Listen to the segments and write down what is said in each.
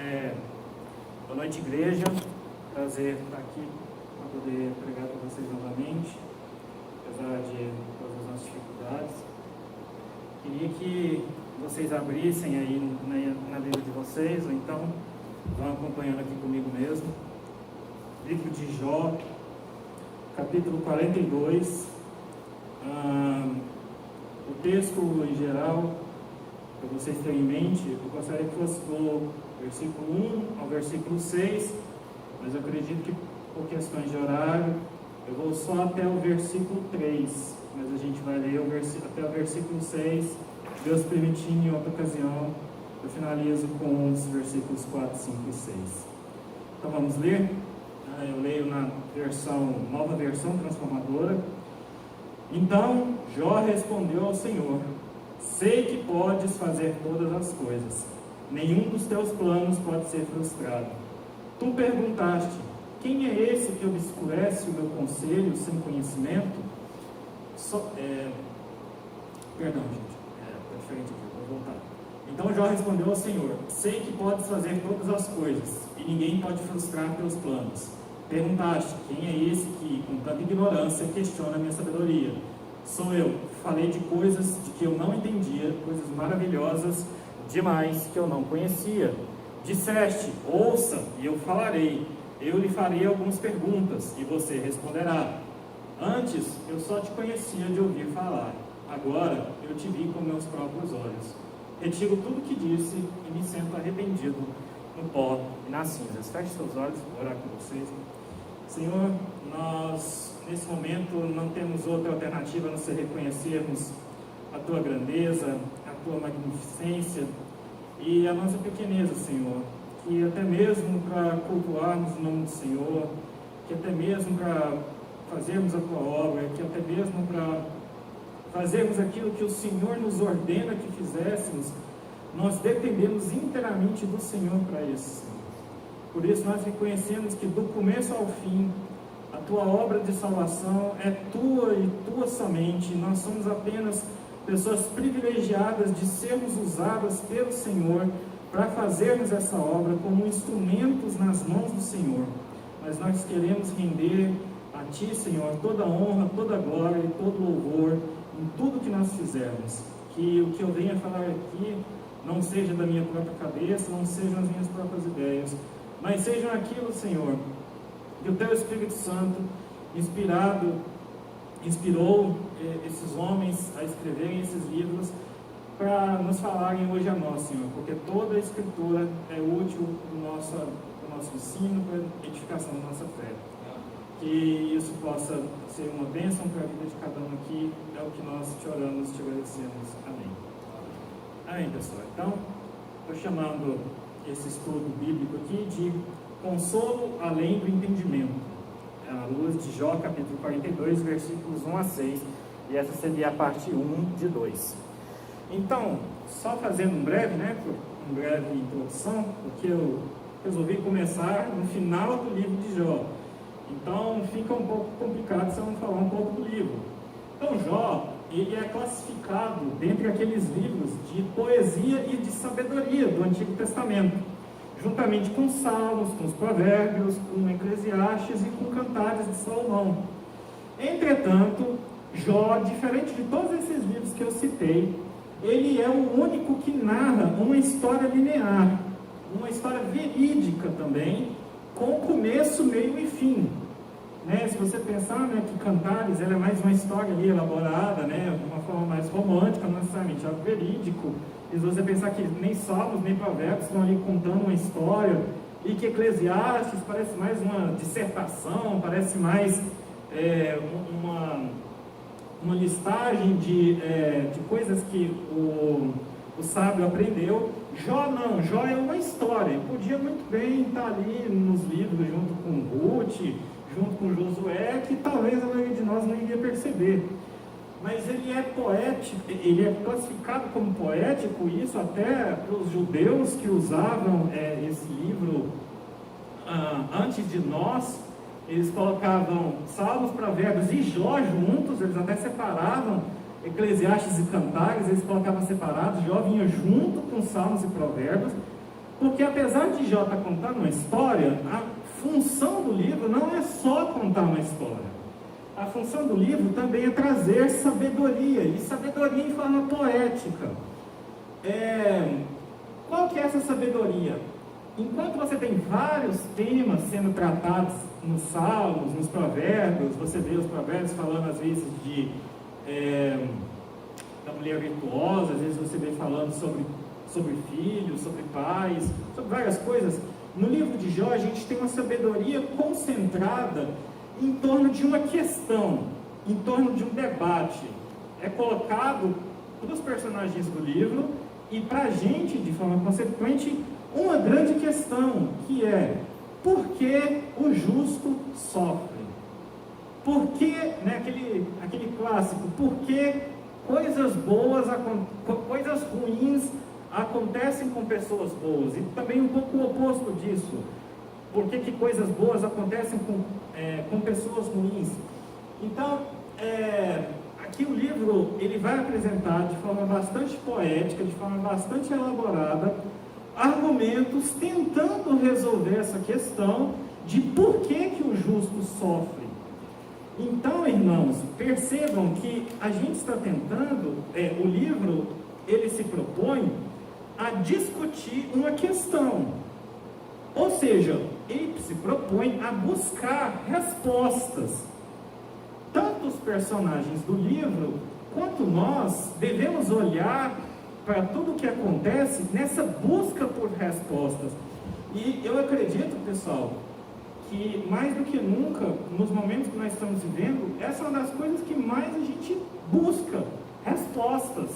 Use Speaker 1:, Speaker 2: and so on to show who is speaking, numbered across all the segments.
Speaker 1: Boa noite, igreja. Prazer estar aqui para poder pregar para vocês novamente, apesar de todas as nossas dificuldades. Queria que vocês abrissem aí na Bíblia de vocês, ou então vão acompanhando aqui comigo mesmo. Livro de Jó, capítulo 42. O texto em geral, para vocês terem em mente, eu gostaria que fosse do versículo 1 ao versículo 6, mas eu acredito que por questões de horário eu vou só até o versículo 3, mas a gente vai ler até o versículo 6. Deus permitindo, em outra ocasião eu finalizo com os versículos 4, 5 e 6. Então vamos ler. Eu leio na nova versão transformadora. Então Jó respondeu ao Senhor: sei que podes fazer todas as coisas, nenhum dos teus planos pode ser frustrado. Tu perguntaste: quem é esse que obscurece o meu conselho sem conhecimento? Perdão, gente, está diferente aqui, vou voltar. Então Jó respondeu ao Senhor: sei que podes fazer todas as coisas, e ninguém pode frustrar teus planos. Perguntaste: quem é esse que, com tanta ignorância, questiona a minha sabedoria? Sou eu. Falei de coisas de que eu não entendia, coisas maravilhosas demais que eu não conhecia. Disseste: ouça, e eu falarei. Eu lhe farei algumas perguntas, e você responderá. Antes, eu só te conhecia de ouvir falar. Agora, eu te vi com meus próprios olhos. Retiro tudo que disse e me sinto arrependido no pó e nas cinzas. Feche seus olhos, vou orar com vocês. Senhor, nós nesse momento não temos outra alternativa a não ser reconhecermos a Tua grandeza, a Tua magnificência e a nossa pequeneza, Senhor. Que até mesmo para cultuarmos o nome do Senhor, que até mesmo para fazermos a Tua obra, que até mesmo para fazermos aquilo que o Senhor nos ordena que fizéssemos, nós dependemos inteiramente do Senhor para isso, Senhor. Por isso nós reconhecemos que do começo ao fim, a Tua obra de salvação é Tua e Tua somente. Nós somos apenas pessoas privilegiadas de sermos usadas pelo Senhor para fazermos essa obra como instrumentos nas mãos do Senhor. Mas nós queremos render a Ti, Senhor, toda a honra, toda a glória e todo o louvor em tudo que nós fizermos. Que o que eu venha falar aqui não seja da minha própria cabeça, não sejam as minhas próprias ideias, mas sejam aquilo, Senhor, que o Teu Espírito Santo inspirou esses homens a escreverem esses livros para nos falarem hoje a nós, Senhor, porque toda a Escritura é útil para o nosso ensino, para a edificação da nossa fé. Que isso possa ser uma bênção para a vida de cada um aqui, é o que nós te oramos, te agradecemos. Amém. Amém, pessoal. Então, estou chamando esse estudo bíblico aqui de consolo além do entendimento, à luz de Jó, capítulo 42, versículos 1 a 6, e essa seria a parte 1 de 2. Então, só fazendo uma breve introdução, porque eu resolvi começar no final do livro de Jó. Então fica um pouco complicado se eu não falar um pouco do livro. Então Jó, ele é classificado dentre aqueles livros de poesia e de sabedoria do Antigo Testamento, juntamente com Salmos, com os Provérbios, com Eclesiastes e com Cantares de Salomão. Entretanto, Jó, diferente de todos esses livros que eu citei, ele é o único que narra uma história linear, uma história verídica também, com começo, meio e fim. Se você pensar que Cantares é mais uma história ali elaborada, de uma forma mais romântica, não necessariamente algo verídico, e se você pensar que nem Salmos, nem Provérbios estão ali contando uma história, e que Eclesiastes parece mais uma dissertação, parece mais uma listagem de coisas que o sábio aprendeu. Jó não, Jó é uma história. Ele podia muito bem estar ali nos livros junto com Ruth, junto com Josué, que talvez a maioria de nós não iria perceber. Mas ele é poético, ele é classificado como poético, isso até para os judeus que usavam esse livro antes de nós. Eles colocavam Salmos, Provérbios e Jó juntos, eles até separavam Eclesiastes e Cantares, eles colocavam separados. Jó vinha junto com Salmos e Provérbios, Porque apesar de Jó estar contando uma história, a função do livro não é só contar uma história. A função do livro também é trazer sabedoria, e sabedoria em forma poética. Qual que é essa sabedoria? Enquanto você tem vários temas sendo tratados nos Salmos, nos Provérbios, você vê os Provérbios falando às vezes da mulher virtuosa, às vezes você vê falando sobre filhos, sobre pais, sobre várias coisas. No livro de Jó a gente tem uma sabedoria concentrada em torno de uma questão, em torno de um debate. É colocado para os personagens do livro e para a gente, de forma consequente, uma grande questão, que é: por que o justo sofre? Por que, aquele clássico, por que coisas ruins acontecem com pessoas boas? E também um pouco o oposto disso. Por que coisas boas acontecem com pessoas ruins? Então, aqui o livro ele vai apresentar de forma bastante poética, de forma bastante elaborada, argumentos tentando resolver essa questão de por que o justo sofre. Então, irmãos, percebam que a gente está tentando, o livro ele se propõe a discutir uma questão. Ou seja, ele se propõe a buscar respostas. Tanto os personagens do livro, quanto nós, devemos olhar para tudo o que acontece nessa busca por respostas. E eu acredito, pessoal, que mais do que nunca, nos momentos que nós estamos vivendo, essa é uma das coisas que mais a gente busca, respostas.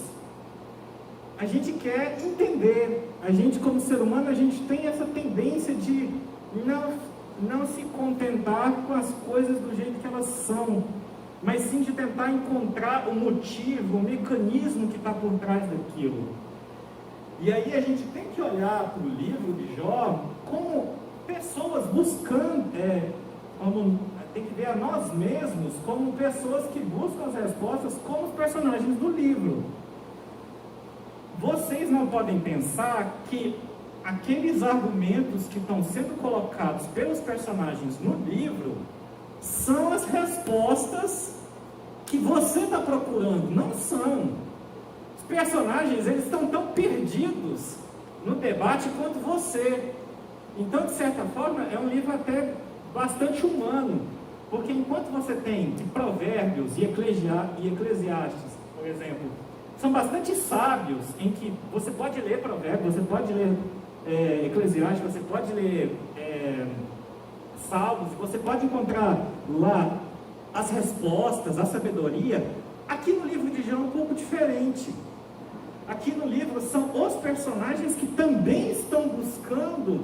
Speaker 1: A gente quer entender. A gente, como ser humano, a gente tem essa tendência de não se contentar com as coisas do jeito que elas são, mas sim de tentar encontrar o motivo, o mecanismo que está por trás daquilo. E aí a gente tem que olhar para o livro de Jó como pessoas buscando, tem que ver a nós mesmos como pessoas que buscam as respostas como os personagens do livro. Vocês não podem pensar que aqueles argumentos que estão sendo colocados pelos personagens no livro são as respostas que você está procurando. Não são. Os personagens, eles estão tão perdidos no debate quanto você. Então, de certa forma, é um livro até bastante humano, porque enquanto você tem de Provérbios e Eclesiastes, por exemplo, são bastante sábios, em que você pode ler Provérbios, você pode ler Eclesiastes, você pode ler Salmos, você pode encontrar lá as respostas, a sabedoria. Aqui no livro de Jó é um pouco diferente. Aqui no livro são os personagens que também estão buscando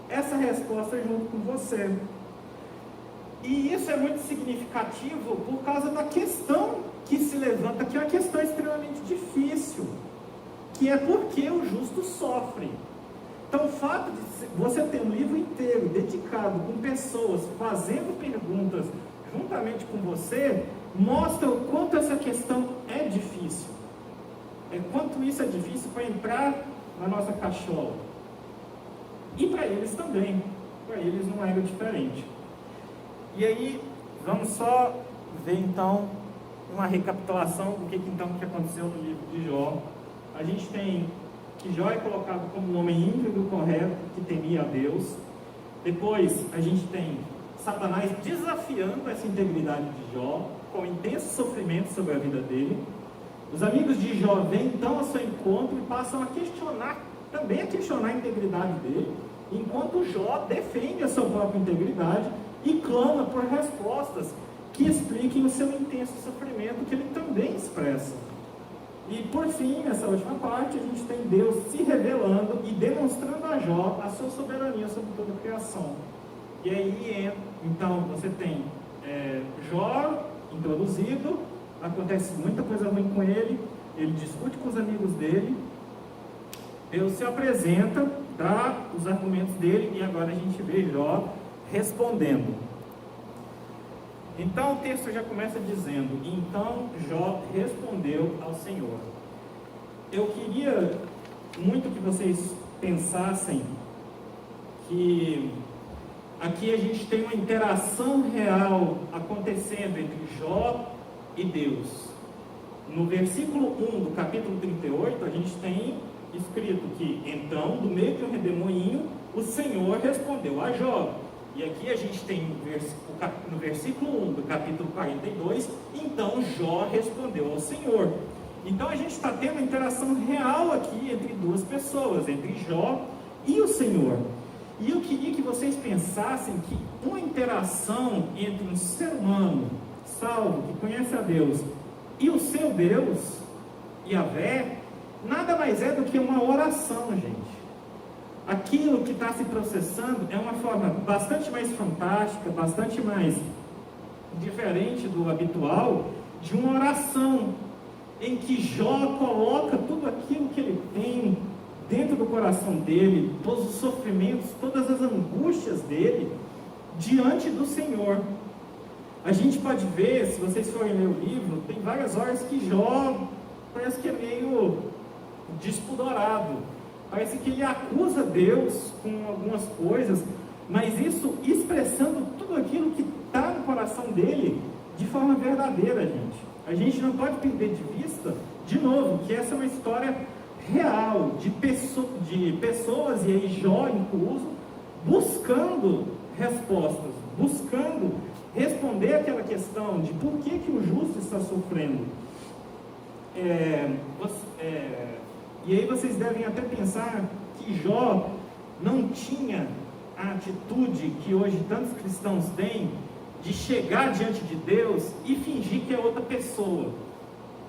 Speaker 1: essa resposta junto com você. E isso é muito significativo por causa da questão que se levanta, que é uma questão extremamente difícil, que é por que o justo sofre. Então, o fato de você ter um livro inteiro dedicado com pessoas fazendo perguntas juntamente com você, mostra o quanto essa questão é difícil. Quanto isso é difícil para entrar na nossa cachola. E para eles também. Para eles não era diferente. E aí, vamos só ver então uma recapitulação do que aconteceu no livro de Jó. A gente tem que Jó é colocado como um homem íntegro, correto, que temia a Deus. Depois a gente tem Satanás desafiando essa integridade de Jó, com intenso sofrimento sobre a vida dele. Os amigos de Jó vêm então ao seu encontro e passam a questionar a integridade dele, enquanto Jó defende a sua própria integridade e clama por respostas que expliquem o seu intenso sofrimento que ele também expressa. E por fim, nessa última parte, a gente tem Deus se revelando e demonstrando a Jó a sua soberania sobre toda a criação. E aí, então, você tem Jó introduzido, acontece muita coisa ruim com ele discute com os amigos dele, Deus se apresenta, dá os argumentos dele, e agora a gente vê Jó respondendo. Então o texto já começa dizendo: então Jó respondeu ao Senhor. Eu queria muito que vocês pensassem que aqui a gente tem uma interação real acontecendo entre Jó e Deus. No versículo 1 do capítulo 38, a gente tem escrito que, então, do meio de um redemoinho, o Senhor respondeu a Jó. E aqui a gente tem no versículo 1 do capítulo 42, então Jó respondeu ao Senhor. Então a gente está tendo uma interação real aqui entre duas pessoas, entre Jó e o Senhor. E eu queria que vocês pensassem que uma interação entre um ser humano salvo, que conhece a Deus, e o seu Deus, Yahvé, nada mais é do que uma oração, gente. Aquilo que está se processando é uma forma bastante mais fantástica, bastante mais diferente do habitual, de uma oração, em que Jó coloca tudo aquilo que ele tem dentro do coração dele, todos os sofrimentos, todas as angústias dele, diante do Senhor. A gente pode ver, se vocês forem ler o livro, tem várias horas que Jó parece que é meio despudorado, parece que ele acusa Deus com algumas coisas, mas isso expressando tudo aquilo que está no coração dele de forma verdadeira, gente. A gente não pode perder de vista, de novo, que essa é uma história real, de pessoas, e aí Jó incluso, buscando respostas, buscando responder aquela questão de por que o justo está sofrendo. E aí vocês devem até pensar que Jó não tinha a atitude que hoje tantos cristãos têm, de chegar diante de Deus e fingir que é outra pessoa.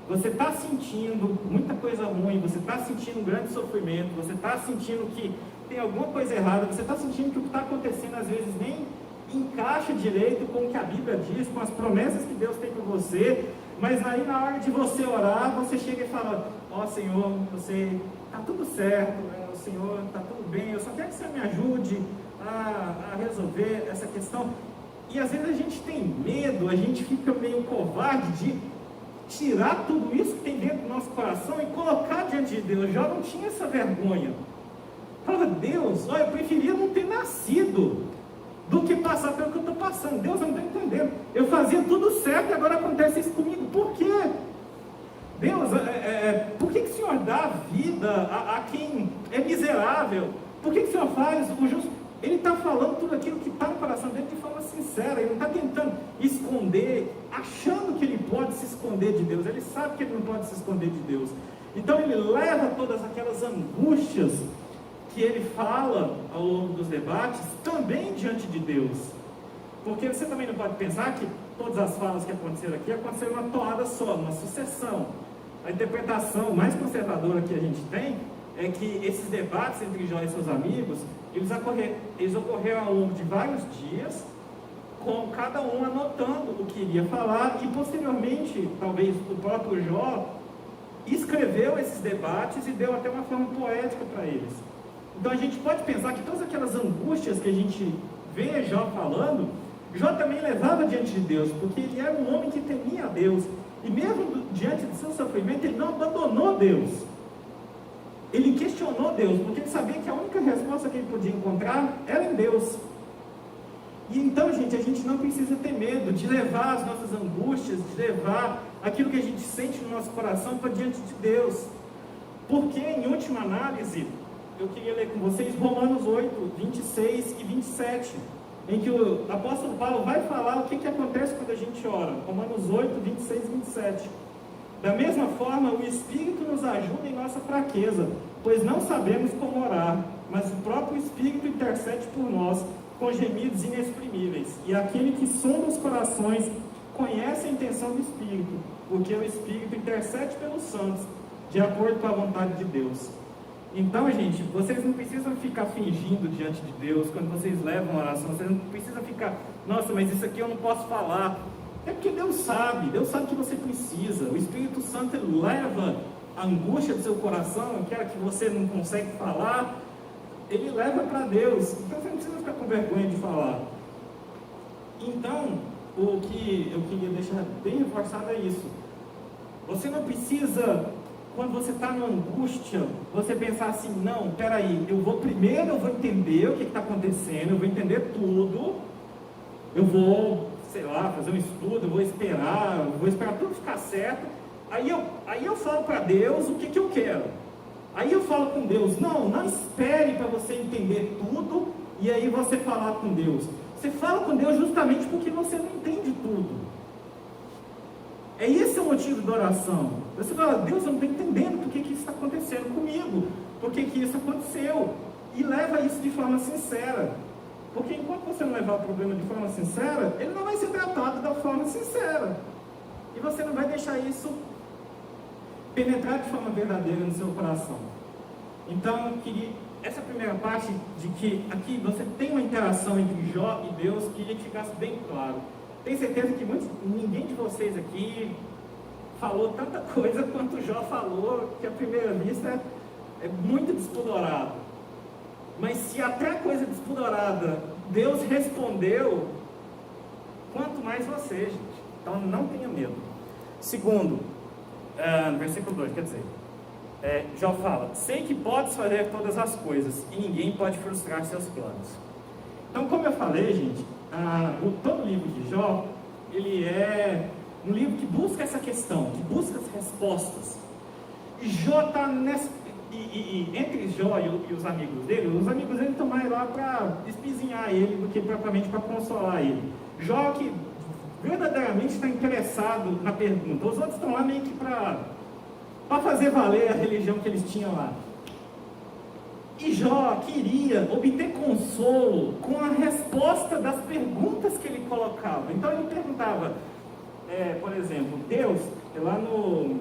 Speaker 1: Você está sentindo muita coisa ruim, você está sentindo um grande sofrimento, você está sentindo que tem alguma coisa errada, você está sentindo que o que está acontecendo às vezes nem encaixa direito com o que a Bíblia diz, com as promessas que Deus tem para você, mas aí na hora de você orar, você chega e fala: ó Senhor, você está tudo certo, né? O Senhor está tudo bem, eu só quero que você me ajude a resolver essa questão. E às vezes a gente tem medo, a gente fica meio covarde de tirar tudo isso que tem dentro do nosso coração e colocar diante de Deus. Jó não tinha essa vergonha. Fala: Deus, olha, eu preferia não ter nascido do que passar pelo que eu estou passando. Deus, eu não estou entendendo. Eu fazia tudo certo e agora acontece isso comigo. Por quê? Deus, por que o Senhor dá vida a quem é miserável? Por que o Senhor faz o justo? Ele está falando tudo aquilo que está no coração dele de forma sincera. Ele não está tentando esconder, achando que ele pode se esconder de Deus. Ele sabe que ele não pode se esconder de Deus. Então ele leva todas aquelas angústias que ele fala ao longo dos debates também diante de Deus. Porque você também não pode pensar que todas as falas que aconteceram aqui aconteceram uma toada só, uma sucessão. A interpretação mais conservadora que a gente tem é que esses debates entre Jó e seus amigos, eles ocorreram ao longo de vários dias, com cada um anotando o que iria falar, e posteriormente, talvez o próprio Jó escreveu esses debates e deu até uma forma poética para eles. Então a gente pode pensar que todas aquelas angústias que a gente vê Jó falando, Jó também levava diante de Deus, porque ele era um homem que temia a Deus, e mesmo diante do seu sofrimento, ele não abandonou Deus. Ele questionou Deus, porque ele sabia que a única resposta que ele podia encontrar era em Deus. E então, gente, a gente não precisa ter medo de levar as nossas angústias, de levar aquilo que a gente sente no nosso coração para diante de Deus. Porque, em última análise, eu queria ler com vocês Romanos 8, 26 e 27, em que o apóstolo Paulo vai falar o que acontece quando a gente ora. Romanos 8, 26 e 27. Da mesma forma, o Espírito nos ajuda em nossa fraqueza, pois não sabemos como orar, mas o próprio Espírito intercede por nós com gemidos inexprimíveis. E aquele que sonda os corações conhece a intenção do Espírito, porque o Espírito intercede pelos santos, de acordo com a vontade de Deus. Então, gente, vocês não precisam ficar fingindo diante de Deus quando vocês levam a oração. Vocês não precisam ficar: nossa, mas isso aqui eu não posso falar. É porque Deus sabe que você precisa. O Espírito Santo, ele leva a angústia do seu coração, aquela que você não consegue falar, ele leva para Deus. Então você não precisa ficar com vergonha de falar. Então, o que eu queria deixar bem reforçado é isso. Você não precisa
Speaker 2: quando você está numa angústia, você pensar assim, não, peraí, eu vou entender o que está acontecendo, eu vou entender tudo, eu vou, sei lá, fazer um estudo, eu vou esperar tudo ficar certo, aí eu falo para Deus o que eu quero. Aí eu falo com Deus, não espere para você entender tudo, e aí você falar com Deus. Você fala com Deus justamente porque você não entende tudo. Esse é o motivo da oração. Você fala, Deus, eu não estou entendendo por que isso está acontecendo comigo, por que isso aconteceu, e leva isso de forma sincera, porque enquanto você não levar o problema de forma sincera, ele não vai ser tratado da forma sincera, e você não vai deixar isso penetrar de forma verdadeira no seu coração. Então, eu queria, essa primeira parte de que aqui você tem uma interação entre Jó e Deus, queria que ficasse bem claro. Tenho certeza que ninguém de vocês aqui falou tanta coisa quanto Jó falou, que à primeira vista é muito despudorado. Mas se até a coisa despudorada Deus respondeu, quanto mais você, gente. Então não tenha medo. Segundo, versículo 2, quer dizer, Jó fala, sei que podes fazer todas as coisas e ninguém pode frustrar seus planos. Então, como eu falei, gente, todo o livro de Jó, ele é um livro que busca essa questão, que busca as respostas. E Jó está nessa... entre Jó e os amigos dele estão mais lá para espizinhar ele do que propriamente para consolar ele. Jó que verdadeiramente está interessado na pergunta. Os outros estão lá meio que para fazer valer a religião que eles tinham lá. E Jó queria obter consolo com a resposta das perguntas que ele colocava. Então ele perguntava, por exemplo, Deus, lá no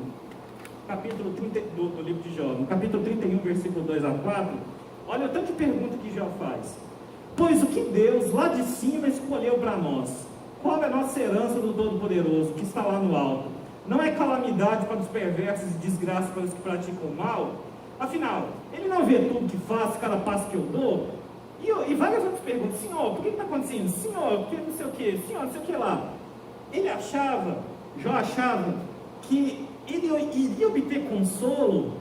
Speaker 2: capítulo 30 do livro de Jó, no capítulo 31, versículo 2 a 4, olha o tanto de pergunta que Jó faz. Pois o que Deus lá de cima escolheu para nós? Qual é a nossa herança do Todo-Poderoso que está lá no alto? Não é calamidade para os perversos e desgraça para os que praticam o mal? Afinal, ele não vê tudo que faço, cada passo que eu dou? E várias outras perguntas. Senhor, por que está acontecendo? Senhor, por que não sei o que? Senhor, não sei o que lá. Jó achava que ele iria obter consolo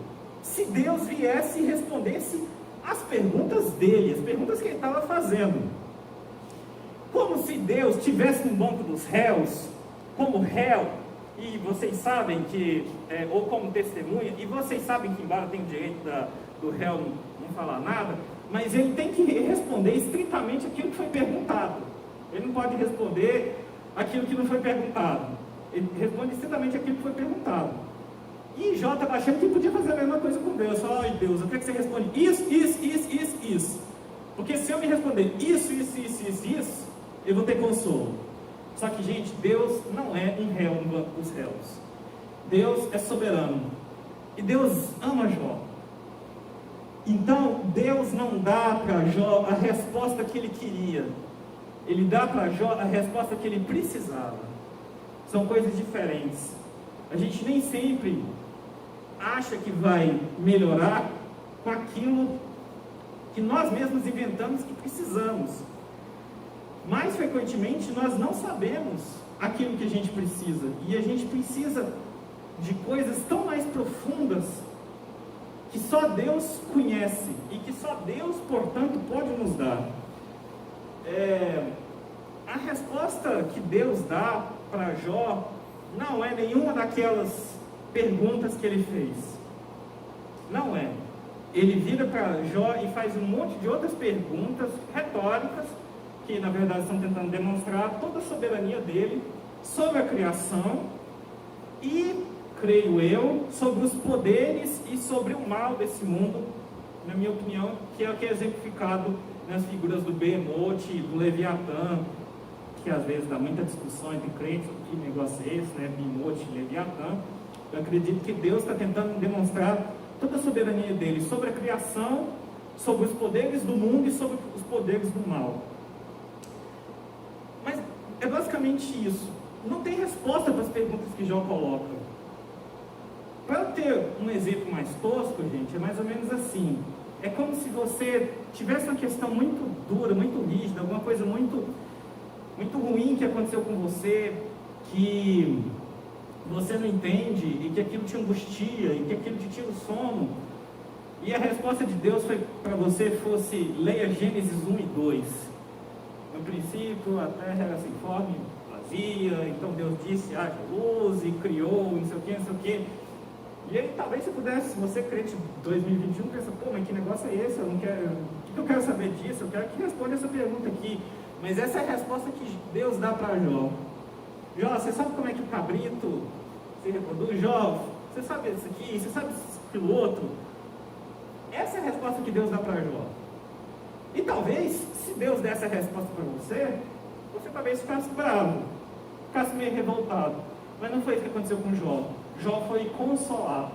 Speaker 2: se Deus viesse e respondesse as perguntas dele, as perguntas que ele estava fazendo. Como se Deus estivesse no banco dos réus, como réu, e vocês sabem que, ou como testemunha, e vocês sabem que, embora tenha o direito do réu não falar nada, mas ele tem que responder estritamente aquilo que foi perguntado. Ele não pode responder aquilo que não foi perguntado. Ele responde estritamente aquilo que foi perguntado. E Jó estava achando que podia fazer a mesma coisa com Deus. Ai, Deus, eu quero que você responda isso. Porque se eu me responder isso, eu vou ter consolo. Só que, gente, Deus não é um réu no banco dos réus. Deus é soberano. E Deus ama Jó. Então, Deus não dá para Jó a resposta que ele queria. Ele dá para Jó a resposta que ele precisava. São coisas diferentes. A gente nem sempre acha que vai melhorar com aquilo que nós mesmos inventamos que precisamos. Mais frequentemente, nós não sabemos aquilo que a gente precisa. E a gente precisa de coisas tão mais profundas que só Deus conhece e que só Deus, portanto, pode nos dar. A resposta que Deus dá para Jó não é nenhuma daquelas perguntas que ele fez. Não é. Ele vira para Jó e faz um monte de outras perguntas retóricas que na verdade estão tentando demonstrar toda a soberania dele sobre a criação e, creio eu, sobre os poderes e sobre o mal desse mundo, na minha opinião, que é o que é exemplificado nas figuras do Behemoth, do Leviatã, que às vezes dá muita discussão entre crentes, que negócio é esse, né? Behemoth e Leviatã. Eu acredito que Deus está tentando demonstrar toda a soberania dele sobre a criação, sobre os poderes do mundo e sobre os poderes do mal. Mas é basicamente isso. Não tem resposta para as perguntas que Jó coloca. Para ter um exemplo mais tosco, gente, é mais ou menos assim. É como se você tivesse uma questão muito dura, muito rígida, alguma coisa muito ruim que aconteceu com você, que você não entende, e que aquilo te angustia, e que aquilo te tira o sono. E a resposta de Deus foi para você fosse: leia Gênesis 1 e 2. No princípio a terra era sem forma e vazia, então Deus disse: haja luz, e criou, não sei o que, não sei o que. E aí talvez você pudesse, se você crente de 2021, pensa: pô, mas que negócio é esse? Eu não quero, o que eu quero saber disso? Eu quero que responda essa pergunta aqui. Mas essa é a resposta que Deus dá para Jó. Jó, você sabe como é que o cabrito se reproduz? Jó, você sabe isso aqui? Você sabe aquilo outro? Essa é a resposta que Deus dá para Jó. E talvez, se Deus desse a resposta para você, você talvez ficasse bravo, ficasse meio revoltado. Mas não foi isso que aconteceu com Jó. Jó foi consolado.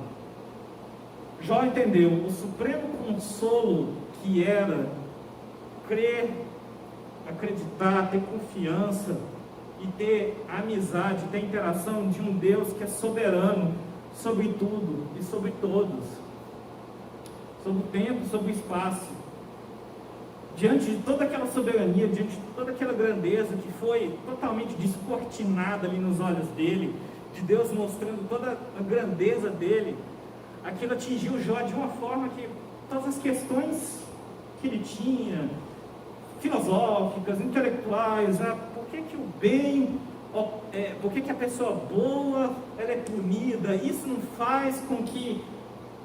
Speaker 2: Jó entendeu o supremo consolo que era crer, acreditar, ter confiança e ter amizade, ter interação de um Deus que é soberano sobre tudo e sobre todos, sobre o tempo, sobre o espaço. Diante de toda aquela soberania, diante de toda aquela grandeza que foi totalmente descortinada ali nos olhos dele, de Deus mostrando toda a grandeza dele, aquilo atingiu Jó de uma forma que todas as questões que ele tinha, filosóficas, intelectuais, por que o bem, por que a pessoa boa ela é punida, isso não faz com que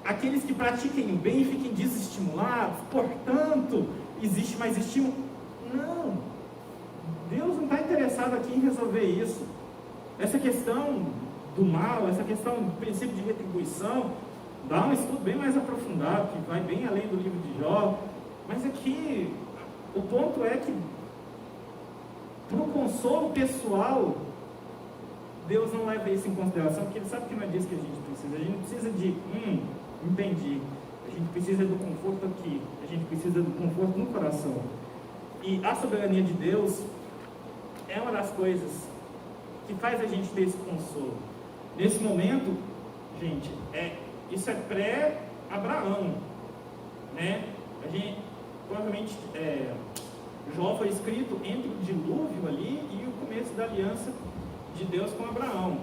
Speaker 2: aqueles que pratiquem o bem fiquem desestimulados, portanto, existe mais estímulo? Não, Deus não está interessado aqui em resolver isso. Essa questão do mal, essa questão do princípio de retribuição, dá um estudo bem mais aprofundado, que vai bem além do livro de Jó, mas aqui, o ponto é que, para o consolo pessoal, Deus não leva isso em consideração, porque Ele sabe que não é disso que a gente precisa. A gente precisa de, entendi, a gente precisa do conforto aqui, a gente precisa do conforto no coração. E a soberania de Deus é uma das coisas que faz a gente ter esse consolo. Nesse momento, gente, isso é pré-Abraão, né? A gente, provavelmente, Jó foi escrito entre o dilúvio ali e o começo da aliança de Deus com Abraão.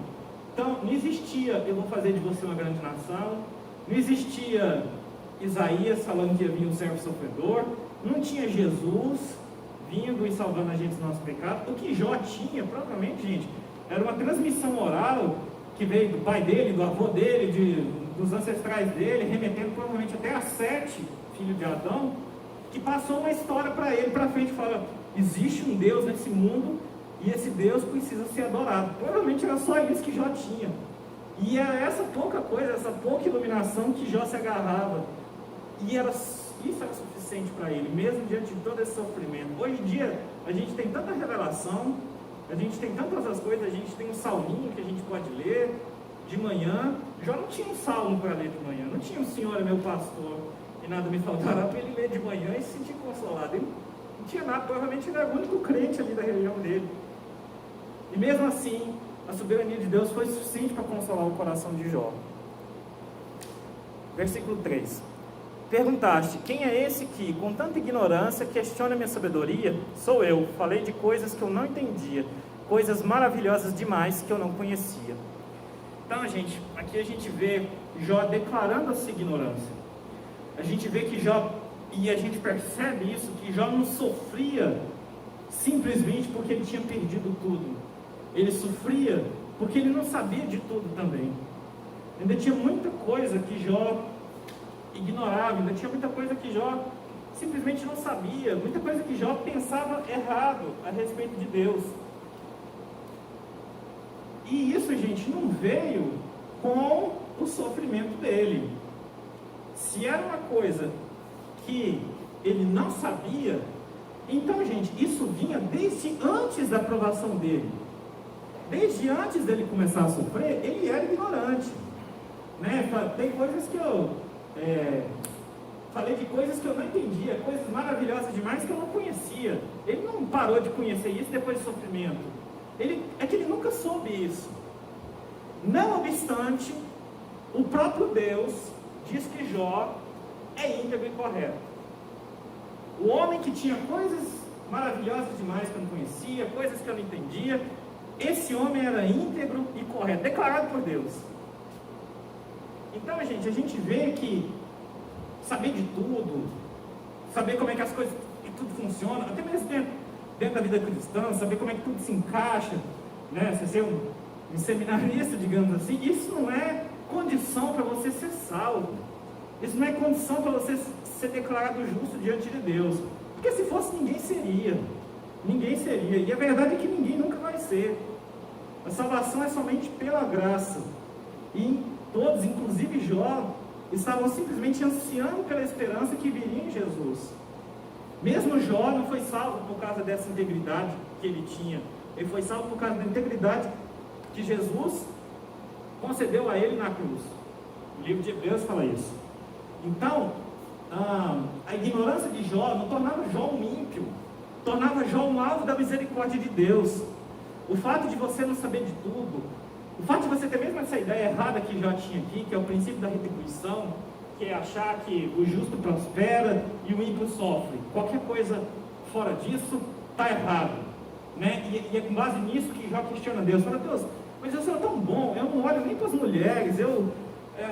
Speaker 2: Então, não existia: eu vou fazer de você uma grande nação. Não existia Isaías falando que ia vir um servo sofredor. Não tinha Jesus vindo e salvando a gente do nosso pecado. O que Jó tinha, provavelmente, gente, era uma transmissão oral que veio do pai dele, do avô dele, dos ancestrais dele, remetendo provavelmente até a Sete, filho de Adão, que passou uma história para ele, para frente, fala: existe um Deus nesse mundo e esse Deus precisa ser adorado. Provavelmente era só isso que Jó tinha. E era essa pouca coisa, essa pouca iluminação que Jó se agarrava. E isso era suficiente para ele, mesmo diante de todo esse sofrimento. Hoje em dia, a gente tem tanta revelação, a gente tem tantas outras coisas, a gente tem um salminho que a gente pode ler de manhã. Jó não tinha um salmo para ler de manhã, não tinha o Senhor é meu pastor e nada me faltará, para ele ler de manhã e se sentir consolado. Ele não tinha nada, provavelmente ele era o único crente ali da região dele. E mesmo assim, a soberania de Deus foi suficiente para consolar o coração de Jó. Versículo 3. Perguntaste: quem é esse que, com tanta ignorância, questiona minha sabedoria? Sou eu. Falei de coisas que eu não entendia, coisas maravilhosas demais que eu não conhecia. Então, gente, aqui a gente vê Jó declarando a sua ignorância. A gente vê que Jó, e a gente percebe isso, que Jó não sofria simplesmente porque ele tinha perdido tudo. Ele sofria porque ele não sabia de tudo também. Ainda tinha muita coisa que Jó ignorava, ainda tinha muita coisa que Jó simplesmente não sabia, muita coisa que Jó pensava errado a respeito de Deus. E isso, gente, não veio com o sofrimento dele. Se era uma coisa que ele não sabia, então, gente, isso vinha desde antes da aprovação dele. Desde antes dele começar a sofrer, ele era ignorante, né? Tem coisas que eu falei de coisas que eu não entendia, coisas maravilhosas demais que eu não conhecia. Ele não parou de conhecer isso depois do sofrimento. É que ele nunca soube isso. Não obstante, o próprio Deus diz que Jó é íntegro e correto. O homem que tinha coisas maravilhosas demais que eu não conhecia, coisas que eu não entendia, esse homem era íntegro e correto, declarado por Deus. Então, gente, a gente vê que saber de tudo, saber como é que as coisas, que tudo funciona, até mesmo dentro da vida cristã, saber como é que tudo se encaixa, né? Você ser um seminarista, digamos assim, isso não é condição para você ser salvo. Isso não é condição para você ser declarado justo diante de Deus. Porque se fosse, ninguém seria. Ninguém seria. E a verdade é que ninguém nunca vai ser. A salvação é somente pela graça. E todos, inclusive Jó, estavam simplesmente ansiando pela esperança que viria em Jesus. Mesmo Jó não foi salvo por causa dessa integridade que ele tinha. Ele foi salvo por causa da integridade que Jesus concedeu a ele na cruz. O livro de Hebreus fala isso. Então, a ignorância de Jó não tornava Jó um ímpio, tornava Jó um alvo da misericórdia de Deus. O fato de você não saber de tudo, o fato de você ter mesmo essa ideia errada que Jó tinha aqui, que é o princípio da retribuição, que é achar que o justo prospera e o ímpio sofre. Qualquer coisa fora disso está errado, né? E é com base nisso que Jó questiona Deus. Fala, Deus, mas eu sou tão bom, eu não olho nem para as mulheres,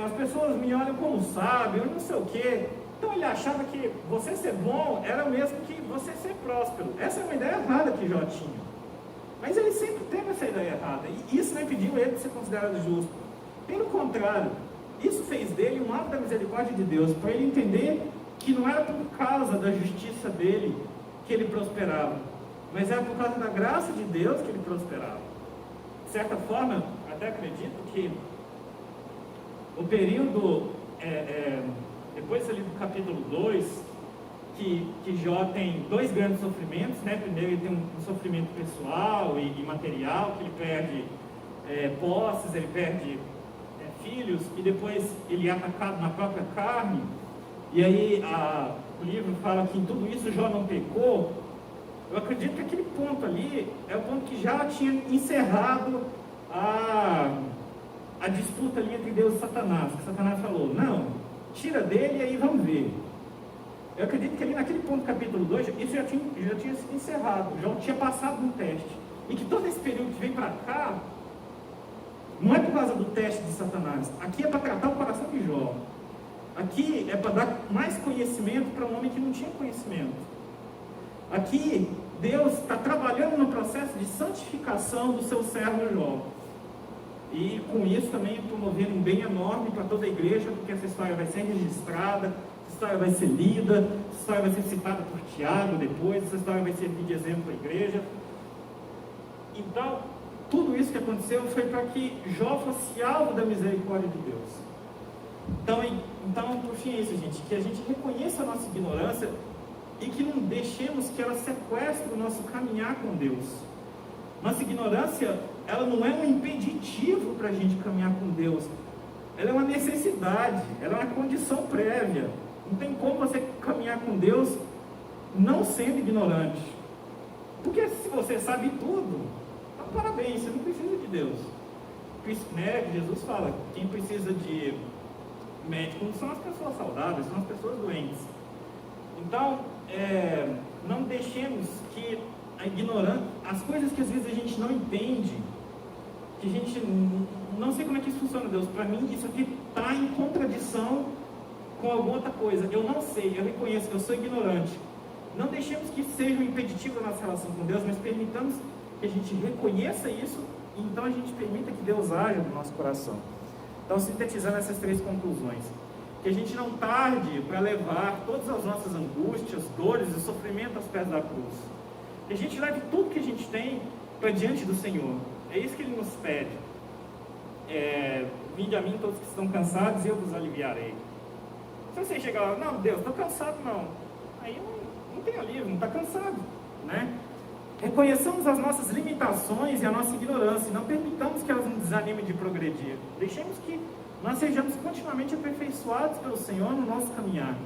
Speaker 2: as pessoas me olham como sábio, eu não sei o quê. Então ele achava que você ser bom era o mesmo que você ser próspero. Essa é uma ideia errada que Jó tinha. Mas ele sempre teve essa ideia errada. E isso não impediu ele de ser considerado justo. Pelo contrário, isso fez dele um ato da misericórdia de Deus, para ele entender que não era por causa da justiça dele que ele prosperava, mas era por causa da graça de Deus que ele prosperava. De certa forma, até acredito que o período, depois ali do capítulo 2, que Jó tem dois grandes sofrimentos, né? Primeiro ele tem um sofrimento pessoal e material, que ele perde posses, ele perde filhos, e depois ele é atacado na própria carne. E aí o livro fala que em tudo isso Jó não pecou. Eu acredito que aquele ponto ali é o ponto que já tinha encerrado a disputa ali entre Deus e Satanás, que Satanás falou, não, tira dele e aí vamos ver. Eu acredito que ali naquele ponto, capítulo 2, isso já tinha sido encerrado, já tinha passado no teste, e que todo esse período que vem para cá, não é por causa do teste de Satanás, aqui é para tratar o coração de Jó, aqui é para dar mais conhecimento para um homem que não tinha conhecimento, aqui Deus está trabalhando no processo de santificação do seu servo Jó, e com isso também promovendo um bem enorme para toda a igreja, porque essa história vai ser registrada, essa história vai ser lida, essa história vai ser citada por Tiago depois, essa história vai servir de exemplo para a igreja. Então, tudo isso que aconteceu foi para que Jó fosse alvo da misericórdia de Deus. Então, por fim é isso, gente, que a gente reconheça a nossa ignorância e que não deixemos que ela sequestre o nosso caminhar com Deus. Nossa ignorância, ela não é um impeditivo para a gente caminhar com Deus, ela é uma necessidade, ela é uma condição prévia. Não tem como você caminhar com Deus não sendo ignorante, porque se você sabe tudo, então parabéns, você não precisa de Deus. Jesus fala, quem precisa de médico não são as pessoas saudáveis, são as pessoas doentes. Então, não deixemos que a ignorância, as coisas que às vezes a gente não entende, que a gente não sei como é que isso funciona, Deus, para mim isso aqui está em contradição com alguma outra coisa, eu não sei, eu reconheço que eu sou ignorante. Não deixemos que isso seja um impeditivo da nossa relação com Deus, mas permitamos que a gente reconheça isso, e então a gente permita que Deus haja no nosso coração. Então, sintetizando essas três conclusões, que a gente não tarde para levar todas as nossas angústias, dores e sofrimento aos pés da cruz. Que a gente leve tudo que a gente tem para diante do Senhor. É isso que Ele nos pede. Vinde a mim todos que estão cansados e eu vos aliviarei. Se você chegar lá, não, Deus, estou cansado não. Aí não tem alívio, não está cansado, né? Reconheçamos as nossas limitações e a nossa ignorância e não permitamos que elas nos desanimem de progredir. Deixemos que nós sejamos continuamente aperfeiçoados pelo Senhor no nosso caminhar.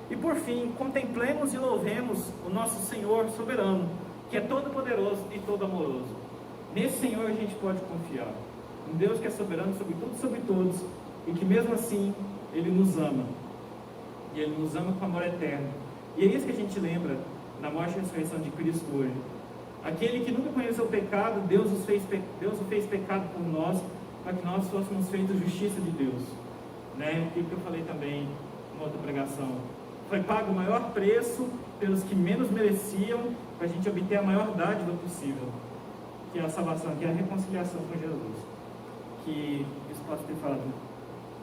Speaker 2: E por fim, contemplemos e louvemos o nosso Senhor soberano, que é todo poderoso e todo amoroso. Nesse Senhor a gente pode confiar. Um Deus que é soberano sobre tudo e sobre todos, e que mesmo assim Ele nos ama. E Ele nos ama com amor eterno. E é isso que a gente lembra na morte e ressurreição de Cristo hoje. Aquele que nunca conheceu o pecado, Deus o fez pecado por nós, para que nós fôssemos feitos justiça de Deus. Né? Aquilo que eu falei também em outra pregação. Foi pago o maior preço pelos que menos mereciam, para a gente obter a maior dádiva possível, que é a salvação, que é a reconciliação com Jesus. Que isso possa ter falado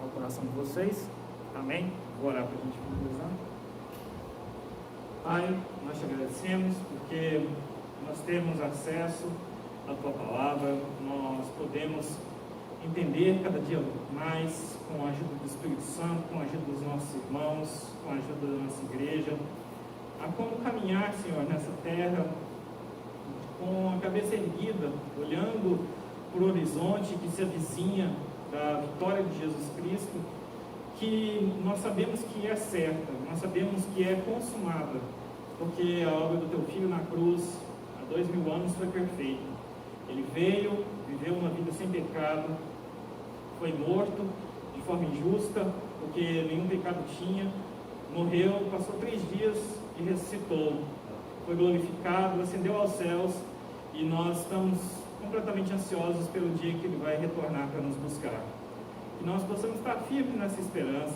Speaker 2: ao coração de vocês. Amém? Vou orar para a gente finalizar. Pai, nós te agradecemos porque nós temos acesso à Tua Palavra, nós podemos entender cada dia mais, com a ajuda do Espírito Santo, com a ajuda dos nossos irmãos, com a ajuda da nossa igreja, a como caminhar, Senhor, nessa terra, com a cabeça erguida, olhando para o horizonte que se avizinha da vitória de Jesus Cristo, que nós sabemos que é certa, nós sabemos que é consumada, porque a obra do Teu Filho na cruz, há 2000 anos, foi perfeita. Ele veio, viveu uma vida sem pecado, foi morto de forma injusta, porque nenhum pecado tinha, morreu, passou 3 dias e ressuscitou, foi glorificado, ascendeu aos céus, e nós estamos completamente ansiosos pelo dia que Ele vai retornar para nos buscar. Que nós possamos estar firmes nessa esperança,